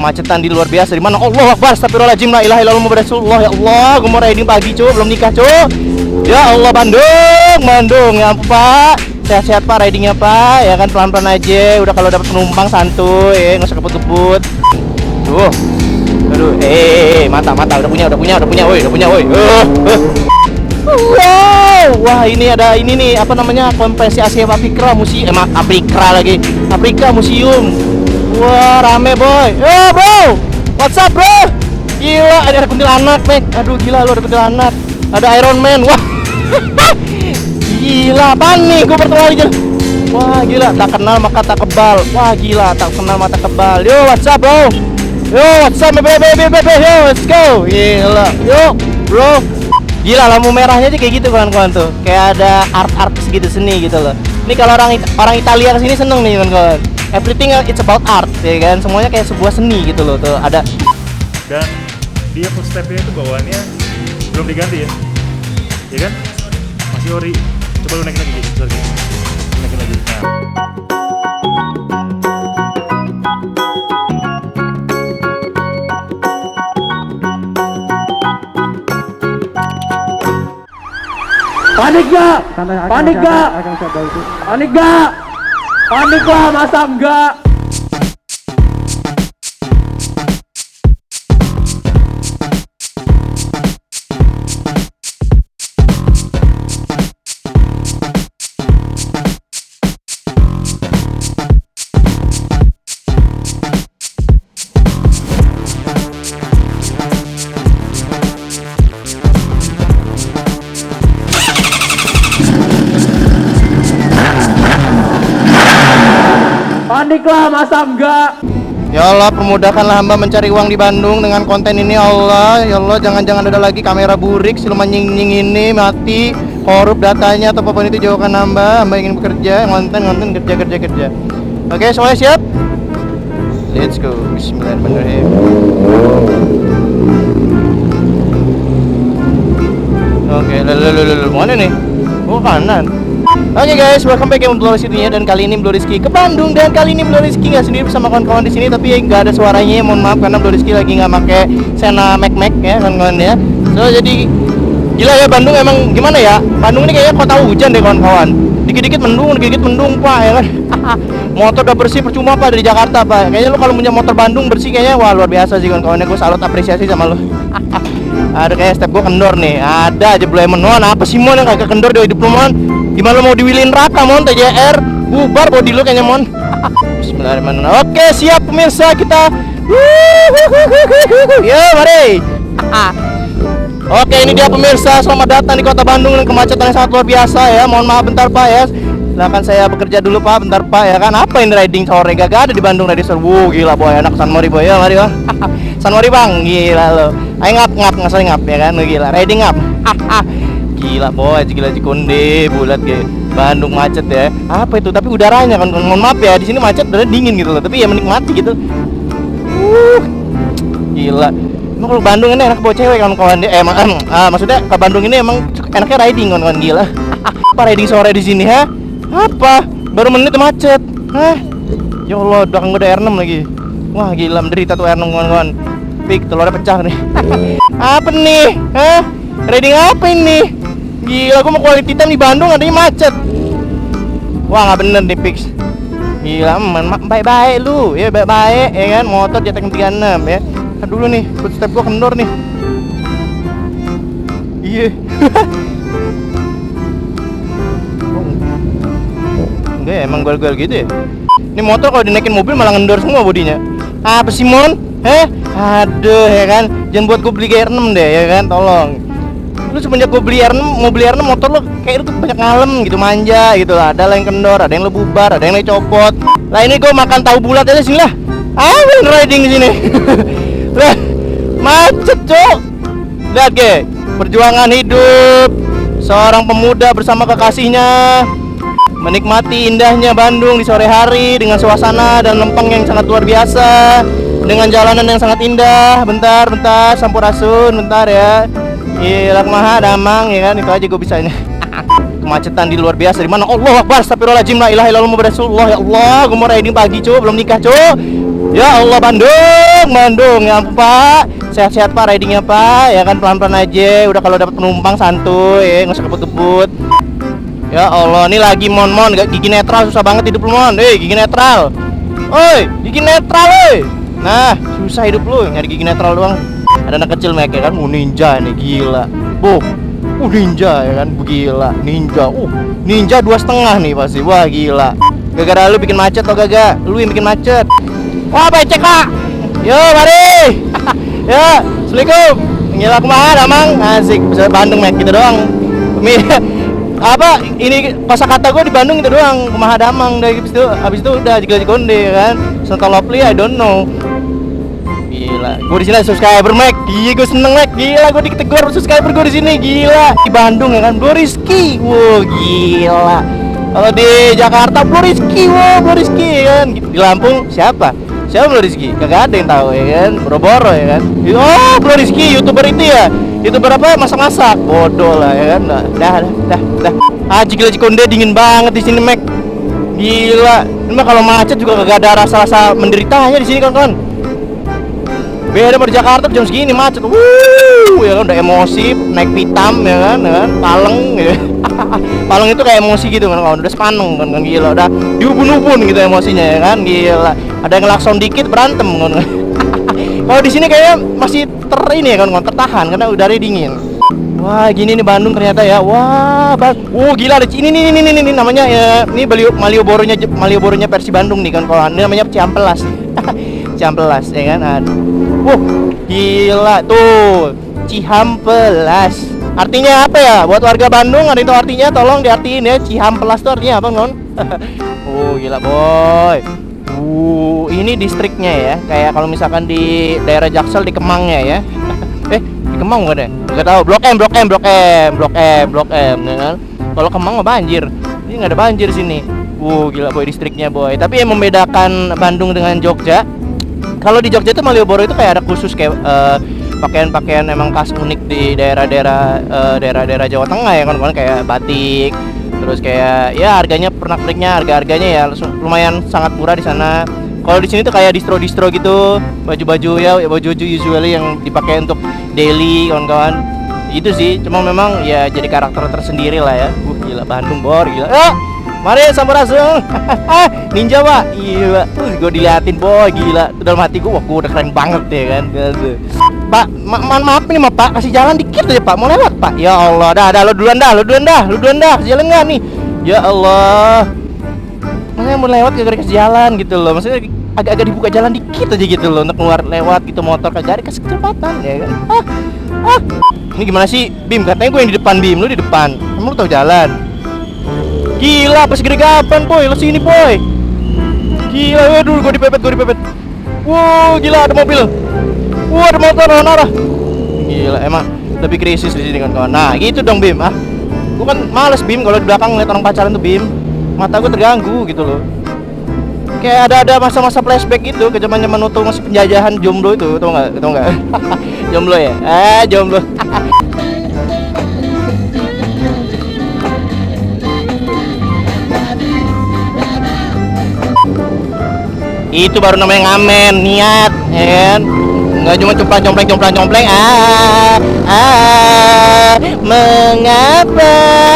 kemacetan di luar biasa. Di mana? Allah Akbar, astagfirullahaladzim, la ilaha illallah Muhammadur Rasulullah. Ya Allah, gue mau riding pagi cuy, belum nikah cuy. Ya Allah, Bandung, ya ampun Pak. Sehat-sehat Pak ridingnya Pak, ya kan pelan-pelan aja. Udah kalau dapat penumpang santuy, ya nggak usah kebut-kebut. Tuh, aduh, mata, udah punya, woi. Wow, wah ini ada ini nih, apa namanya, konferensi Asia Afrika Museum, Afrika Museum. Wah, rame boy. Yo bro, what's up bro? Gila, ada kuntilanak, Mek. Aduh gila, lu ada kuntilanak. Ada Iron Man, wah. Gila, apaan nih? Gue pertama kali jalan. Wah gila, tak kenal maka tak kebal. Wah gila, tak kenal maka kebal. Yo, what's up bro? Yo, what's up baby, yo, let's go. Gila, yo bro. Gila, lampu merahnya aja kayak gitu kawan-kawan tuh. Kayak ada art gitu, seni gitu loh. Ini kalau orang Italia kesini seneng nih kawan-kawan. Everything it's about art, ya kan? Semuanya kayak sebuah seni gitu loh tuh. Ada. Dan dia footstepnya itu bawaannya belum diganti ya, ya kan? Masih ori. Coba lu naikin lagi, naikin lagi. Panik gak? Panik lah, masa enggak? Panik lah, masa enggak? Ya Allah, permudahkanlah hamba mencari uang di Bandung dengan konten ini. Ya Allah, jangan ada lagi kamera burik, siluman nying ini mati, korup datanya atau apapun itu, jauhkan hamba ingin bekerja, konten kerja. Oke, semuanya siap? Let's go. Bismillahirrahmanirrahim. Oke, lalu mana nih? Oh, kanan. Oke guys, welcome back ke Blue Rizky dan kali ini Blue Rizky ke Bandung, dan kali ini Blue Rizky nggak sendiri bersama kawan-kawan di sini, tapi nggak ada suaranya, mohon maaf karena Blue Rizky lagi nggak pakai Sena Mac ya kawan-kawan ya. So jadi gila ya, Bandung emang gimana ya? Bandung ini kayaknya kota hujan deh kawan-kawan. Dikit-dikit mendung Pak, ya kan? Motor udah bersih percuma Pak dari Jakarta Pak. Kayaknya lu kalau punya motor Bandung bersih kayaknya wah luar biasa sih kawan-kawan. Gue salut, apresiasi sama lu. Ada kayak step gue kendor nih. Ada aja Blue Mon. Apa sih Mon yang kagak kendor di hidup lu Mon? Gimana mau diwilin raka Mon, TJR bubar body lu kayaknya Mon. Bismillahirrahmanirrahim. Oke siap pemirsa, kita ya mari. Oke, ini dia pemirsa, selamat datang di kota Bandung dengan kemacetan yang sangat luar biasa ya. Mohon maaf bentar Pak ya, silakan saya bekerja dulu Pak, bentar Pak ya kan. Apa ini riding sore gak ada di Bandung riding sore. Gila boy, anak San Mori boy, ya mari Bang. San Mori Bang, gila lo. Ayo ngap ngasal ngap ya kan, gila riding ngap. Gila boy, gila Cikonde bulat kayak Bandung macet ya. Apa itu? Tapi udaranya kan, mohon maaf ya, di sini macet udah dingin gitu loh. Tapi ya menikmati gitu. Gila. Emang kalau Bandung ini enak bawa cewek kawan-kawan deh. Maksudnya ke Bandung ini emang enaknya riding kawan-kawan, gila. Apa riding sore di sini ha? Apa? Baru menit macet. Hah? Ya Allah, belakang gue ada R6 lagi. Wah gila, menderita tuh R6 kawan-kawan. Pik, telurnya pecah nih. Apa nih? Hah? Riding apa ini? Gila, gue mau quality time di Bandung adanya macet. Wah nggak bener nih Pix. Gila, baik-baik lu. Ya baik-baik ya kan, motor JTX 36 ya. Dulu nih, footstep gua kendor nih. Iya. Enggak ya, emang gol-gol gitu ya. Ini motor kalau dinaikin mobil malah ngendor semua bodinya. Apa sih Mon? Aduh ya kan, jangan buat gue beli GR6 deh ya kan, tolong. Lu semenjak gue beli R6, mau beli R6 motor lu kayak itu banyak ngalem gitu, manja gitu lah. Ada yang kendor, ada yang lebubar, ada yang copot. Lah ini gue makan tahu bulat aja sini lah. Riding di sini. Lah, macet cok. Lihat ge, perjuangan hidup seorang pemuda bersama kekasihnya menikmati indahnya Bandung di sore hari dengan suasana dan lempeng yang sangat luar biasa, dengan jalanan yang sangat indah. Bentar, sampurasun, bentar ya. Gila maha damang ya kan, itu aja gue bisanya. Kemacetan di luar biasa. Di mana? Allah Akbar, astagfirullahaladzim, la ilaha illallah Muhammadur Rasulullah. Ya Allah, gue mau riding pagi cuy, belum nikah cuy. Ya Allah Bandung. Bandung. Ya ampun Pak, sehat-sehat Pak ridingnya Pak. Ya kan pelan-pelan aja. Udah kalau dapat penumpang santuy, nggak usah kebut-kebut. Ya Allah, ini lagi mon gigi netral susah banget hidup lu mon. Gigi netral. Oi, gigi netral oi. Nah, susah hidup lu nyari gigi netral doang. Ada anak kecil mereka kan, ninja nih gila. Ninja ya kan, gila. Ninja 2,5 nih pasti. Wah gila. Gara-gara lu bikin macet atau gak? Lu yang bikin macet. Wah becek Pak. Yo mari. Ya, assalamualaikum. Gila kumaha damang asik bisa Bandung mek gitu doang. Apa ini kosakata gue di Bandung itu doang, kumaha damang dari habis itu udah jigo-jigonde kan. Sentolopli I don't know. Gila, gue di sini subscriber Mac. Iya, gue seneng Mac. Gila, gue ditegur subscriber gue di sini. Gila, di Bandung ya kan, Bro Rizky. Wow, gila. Kalau di Jakarta Bro Rizky, wow, Bro Rizky kan. Di Lampung siapa? Siapa Bro Rizky? Kagak ada yang tahu ya kan. Boro-boro ya kan. Oh, Bro Rizky, YouTuber itu ya. YouTuber apa? Masak-masak. Bodoh lah ya kan. Dah. Gila Cikonde dingin banget di sini Mac. Gila. Ini mah kalau macet juga kagak ada rasa-rasa menderitanya di sini kawan-kawan. Beda sama di Jakarta jam segini macet. Ya kan udah emosi, naik pitam ya kan, paleng ya. Paleng itu kayak emosi gitu kan, udah sepaneng kan, gila, udah diubun-ubun gitu emosinya ya kan, gila. Ada yang ngelakson dikit berantem kan. Kalau di sini kayaknya masih ini ya kan, tertahan karena udaranya dingin. Wah, gini nih Bandung ternyata ya. Wah, gila ada ini namanya ya, ini Malioboro-nya versi Bandung nih kan, kalau ini namanya Ciampelas. Ciampelas ya kan. Gila tuh Cihampelas. Artinya apa ya? Buat warga Bandung ada itu artinya, tolong diartiin ya. Cihampelas itu artinya apa non? Gila boy. Ini distriknya ya. Kayak kalau misalkan di daerah Jaksel di Kemangnya ya. Di Kemang bukan ya? Gak tahu. Blok M ya kan. Kalau Kemang mah banjir. Ini nggak ada banjir sini. Gila boy distriknya boy. Tapi yang membedakan Bandung dengan Jogja, kalau di Jogja itu Malioboro itu kayak ada khusus kayak pakaian-pakaian emang khas unik di daerah Jawa Tengah ya kan, kayak batik, terus kayak ya harganya ya lumayan sangat murah di sana. Kalau di sini tuh kayak distro gitu, baju-baju usually yang dipakai untuk daily kawan-kawan. Itu sih, cuma memang ya jadi karakter tersendiri lah ya. Gila Bandung bor gila. Mari sampurasun. Ninja Pak. Iya, gue diliatin boy gila. Dalam hati gue, wah gue udah keren banget ya kan. Pak, maaf nih Pak, kasih jalan dikit aja Pak. Mau lewat Pak. Ya Allah, dah lu duluan dah. Kasih jalan nggak nih? Ya Allah. Maksudnya mau lewat gak kasih jalan gitu loh. Maksudnya agak dibuka jalan dikit aja gitu loh untuk keluar lewat gitu motor kagak dikasih kecepatan ya kan. Ini gimana sih Bim? Katanya gue yang di depan Bim, lu di depan. Emang lu tahu jalan? Gila, pas segede kapan boy, lo sini boy. Gila, waduh, gue dipepet. Wow, gila ada mobil. Wah, ada motor arah. Gila, emang lebih krisis di sini kan kawan. Nah, gitu dong Bim. Gue kan males Bim kalau di belakang ngeliat orang pacaran tuh Bim. Mata gue terganggu gitu loh. Kayak ada masa-masa flashback gitu ke zaman-zaman waktu masih penjajahan jomblo itu, tau nggak? Jomblo ya? Jomblo. Itu baru namanya ngamen, niat, ya kan? Nggak cuma complang. Mengapa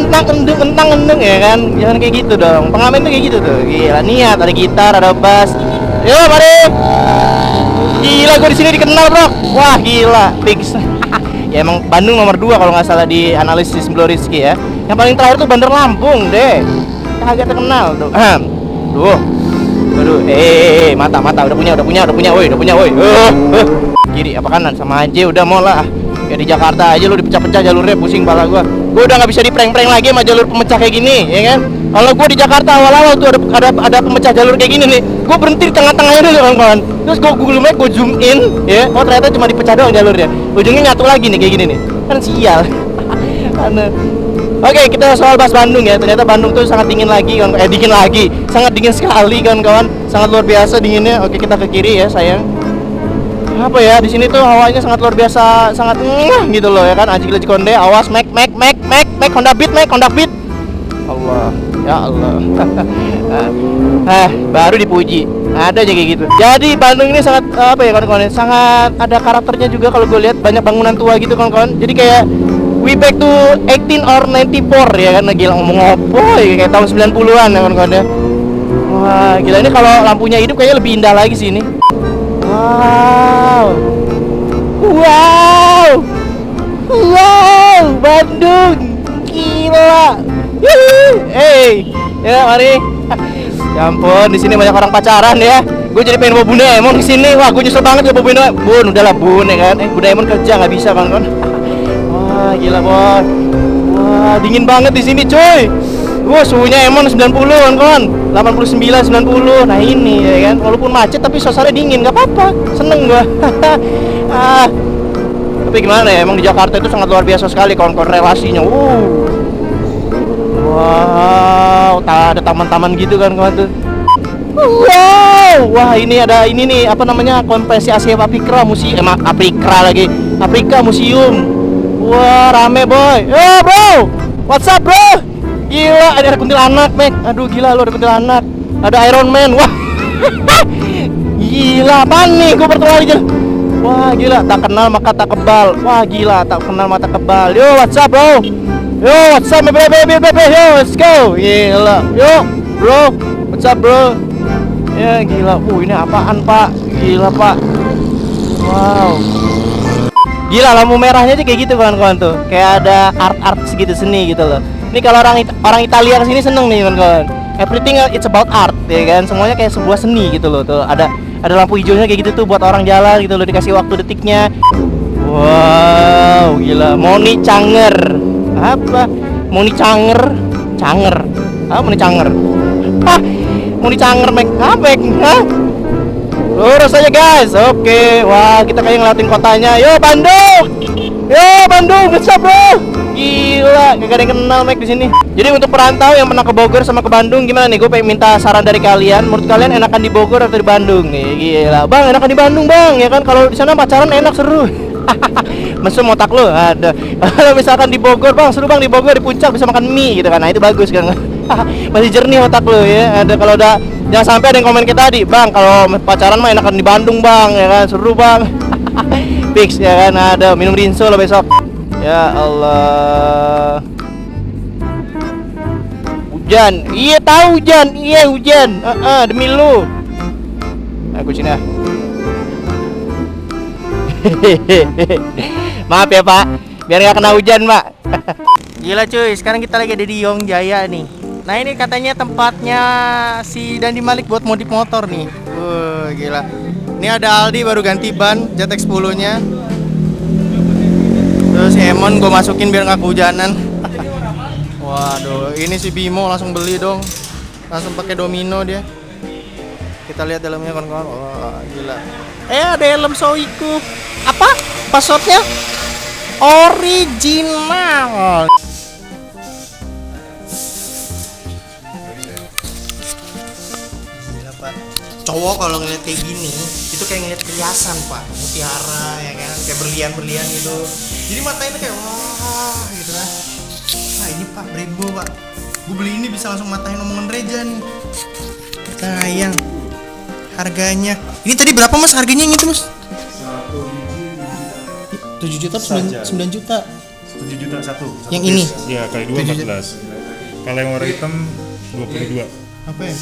entang endung ya kan? Jangan kayak gitu dong. Pengamen tuh kayak gitu tuh. Gila, niat, ada gitar, ada bass. Yo, mari. Gila, gue di sini dikenal, Bro. Wah, gila, fix. Ya emang Bandung nomor 2 kalau nggak salah di analisis Bro Rizky ya. Yang paling terakhir tuh Bandar Lampung deh. Kagak terkenal tuh. Tuh. Aduh, mata udah punya, woi. Kiri apa kanan sama aja udah mau lah. Ya di Jakarta aja lu dipecah-pecah jalurnya, pusing pala gua. Gua udah nggak bisa diprank-prank lagi sama jalur pemecah kayak gini, ya kan? Kalau gua di Jakarta awal-awal tuh ada pemecah jalur kayak gini nih. Gua berhenti di tengah-tengahnya dulu kawan-kawan. Terus gua Google Map, gua zoom in, ya. Oh ternyata cuma dipecah doang jalurnya. Ujungnya nyatu lagi nih kayak gini nih. Kan sial. Oke, kita soal bahas Bandung ya. Ternyata Bandung tuh sangat dingin lagi, sangat dingin sekali kawan-kawan, sangat luar biasa dinginnya. Oke, kita ke kiri ya sayang. Apa ya, di sini tuh hawanya sangat luar biasa, sangat gitu loh ya kan. Anjing Cikonde, awas Mac Honda Beat. Allah, Ya Allah. Baru dipuji. Ada aja kayak gitu. Jadi Bandung ini sangat apa ya kawan-kawan? Sangat ada karakternya juga kalau gue lihat banyak bangunan tua gitu kawan-kawan. Jadi kayak we back to 18 or 94 ya kan, gila ngomong apa ya, kayak tahun 90-an ya kawan-kawan ya. Wah, gila ini kalau lampunya hidup kayaknya lebih indah lagi sih ini. Wow. Wow. Wow, Bandung. Gila. Hey, ya mari. Ya ampun, di sini banyak orang pacaran ya. Gue jadi pengen bawa Bunda Emon di sini. Wah, gue nyesel banget gak bawa Bunda. Bun, udahlah Bun ya kan. Bunda Emon kerja nggak bisa kan. Wah, gila boy. Wah, dingin banget di sini, cuy. Wah, suhunya Emon 90 kan. 89, 90. Nah, ini ya kan. Walaupun macet tapi suasana dingin, nggak apa-apa. Seneng gua. Tapi gimana ya? Emang di Jakarta itu sangat luar biasa sekali kawan-kawan relasinya. Wow, ada taman-taman gitu kan kawan tuh. Wow, wah ini ada ini nih apa namanya konferensi Asia Afrika Museum, Afrika lagi, Afrika Museum. Wah rame boy, bro, what's up bro? Gila, ada kuntilanak Mek. Aduh gila lo ada kuntilanak, ada Iron Man, wah. Gila, apaan nih? Gue pertama kali jalan. Wah gila, tak kenal maka tak kebal. Wah gila, tak kenal maka kebal. Yo, what's up bro? Yo, what's up, baby, yo, let's go. Gila, yo, bro, what's up, bro? Ya, gila, ini apaan, Pak? Gila, Pak. Wow. Gila, lampu merahnya aja kayak gitu, kawan-kawan tuh. Kayak ada art segitu, seni gitu loh. Ini kalau orang Italia kesini seneng nih, kawan-kawan. Everything it's about art, ya kan? Semuanya kayak sebuah seni gitu loh. Tuh ada lampu hijaunya kayak gitu tuh buat orang jalan gitu loh, dikasih waktu detiknya. Wow, gila, Moni Canger. Apa? Moni Canger? Ah, Moni Canger. Hah? Moni Canger, Mek. Apa, hah? Lurus aja, guys. Oke. Wah, kita kayak ngeliatin kotanya. Yo, Bandung. Yo, Bandung, what's up, bro? Gila, gak ada yang kenal, Mek, di sini. Jadi untuk perantau yang pernah ke Bogor sama ke Bandung, gimana nih? Gue pengen minta saran dari kalian. Menurut kalian enakan di Bogor atau di Bandung nih? Gila, Bang, enakan di Bandung, Bang. Ya kan kalau di sana pacaran enak, seru. Mesum otak lo ada. Kalau misalkan di Bogor, Bang, seru Bang, di Bogor di puncak bisa makan mie gitu kan. Nah, itu bagus kan. Masih jernih otak lo ya. Ada kalau udah jangan sampai ada yang komen kita tadi, Bang, kalau pacaran mah enakan di Bandung, Bang, ya kan. Seru, Bang. Fix ya kan. Ada minum rinso lo besok. Ya Allah. Hujan. Iya tahu hujan. Iya hujan. Demi lu. Aku sini ah. Maaf ya Pak, biar nggak kena hujan Pak. Gila cuy, sekarang kita lagi ada di Yong Jaya nih. Nah ini katanya tempatnya si Dandi Malik buat modif motor nih. Gila. Ini ada Aldi baru ganti ban ZX 10 nya. Terus si Emon gue masukin biar nggak kehujanan. Waduh, ini si Bimo langsung beli dong. Langsung pakai domino dia. Kita lihat dalamnya kawan-kawan. Wah, gila. Ada helm Soiku. Apa? Passwordnya original. Gila Pak. Cowok kalau ngeliat kayak gini itu kayak ngeliat perhiasan Pak, mutiara ya kan, kayak berlian-berlian gitu. Jadi matanya tuh kayak wah gitu kan. Nah ini Pak Brembo Pak. Gue beli ini bisa langsung matain omongan Reja nih. Sayang. Harganya. Ini tadi berapa Mas harganya yang itu Mas? 7 juta, 9 juta. 7 juta satu yang ini? Iya, kali 2 14. Kalau yang warna hitam 22. Apa ya?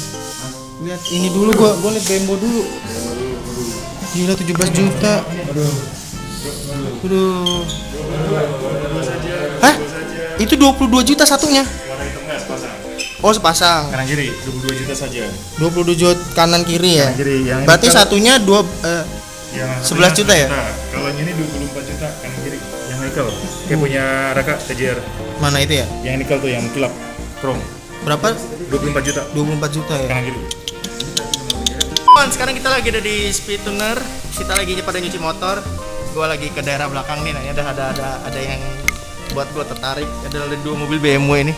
Lihat ini dulu gua lihat Brembo dulu. Gila 17 juta. Aduh. Hah? Itu 22 juta satunya. Warna hitamnya sepasang. Oh, sepasang. Kanan kiri 22 juta saja. 22 juta kanan kiri ya. Kanan kiri yang berarti satunya 11 juta ya? Kalau yang ini 24 juta kanan kiri. Yang nikel. Kayak punya Raka TJR. Mana itu ya? Yang nikel tuh yang kilap. Chrome. Berapa? 24 juta. 24 juta ya. Kanan kiri. Sekarang kita lagi ada di Speed Tuner. Kita lagi pada nyuci motor. Gua lagi ke daerah belakang nih. Nah, ada yang buat gua tertarik. Ada dua mobil BMW ini.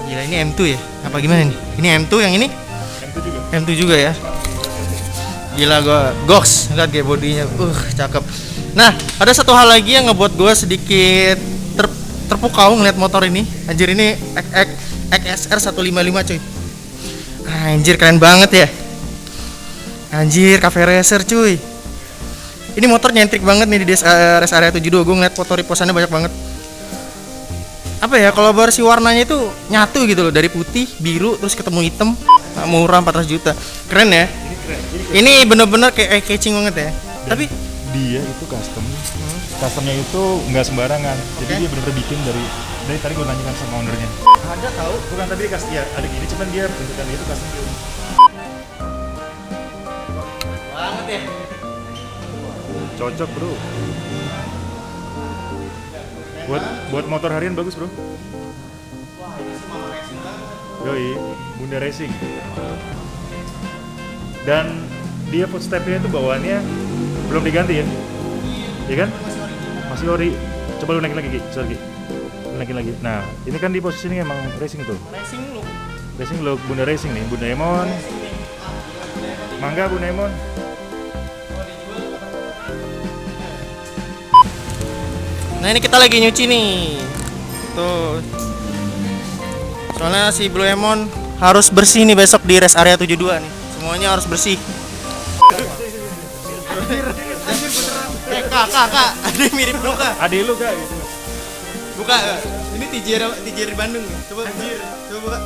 Gila, ini M2 ya? Apa gimana nih? Ini M2 yang ini? M2 juga ya? Gila gua goks, lihat kayak bodinya. Cakep. Nah, ada satu hal lagi yang ngebuat gua sedikit terpukau ngeliat motor ini. Anjir, ini XSR 155 cuy. Anjir, keren banget ya. Anjir, cafe racer cuy. Ini motor nyentrik banget nih di rest area 72. Gue ngeliat foto repostannya banyak banget. Apa ya, kolaborasi warnanya itu nyatu gitu loh, dari putih, biru, terus ketemu hitam. Murah 400 juta. Keren ya. Ini bener-bener kayak eye-catching banget ya. Tapi dia itu customnya itu nggak sembarangan. Jadi dia bener-bener bikin dari tadi gue nanyakan sama ownernya. ada tahu. Bukan, tapi dia ya ada gini, cuman dia bentukannya itu custom build. Banget ya. Cocok bro. Buat motor harian bagus bro. Yoi, Bunda Racing. Dan dia footstepnya itu bawaannya belum diganti ya? Iya kan? Masih ori. Coba lu naikin lagi, Ki. Sorry, Ki. Lu naikin lagi. Nah, ini kan di posisi ini emang racing tuh. Racing look Bunda Racing nih, Bunda Emon. Mangga Bunda Emon. Nah, ini kita lagi nyuci nih. Tuh. Soalnya si Blue Emon harus bersih nih besok di rest area 72 nih. Semuanya harus bersih. Kak, ada yang mirip lu kak. Adik lu kak gitu. Buka, ini TJR di Bandung. Coba buka.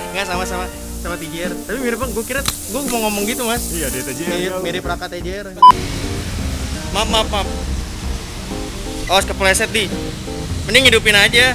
Enggak, sama TJR. Tapi mirip bang, gue mau ngomong gitu mas. Iya, dia TJR. Mirip raka TJR. Maaf. Awas kepleset di. Mending hidupin aja.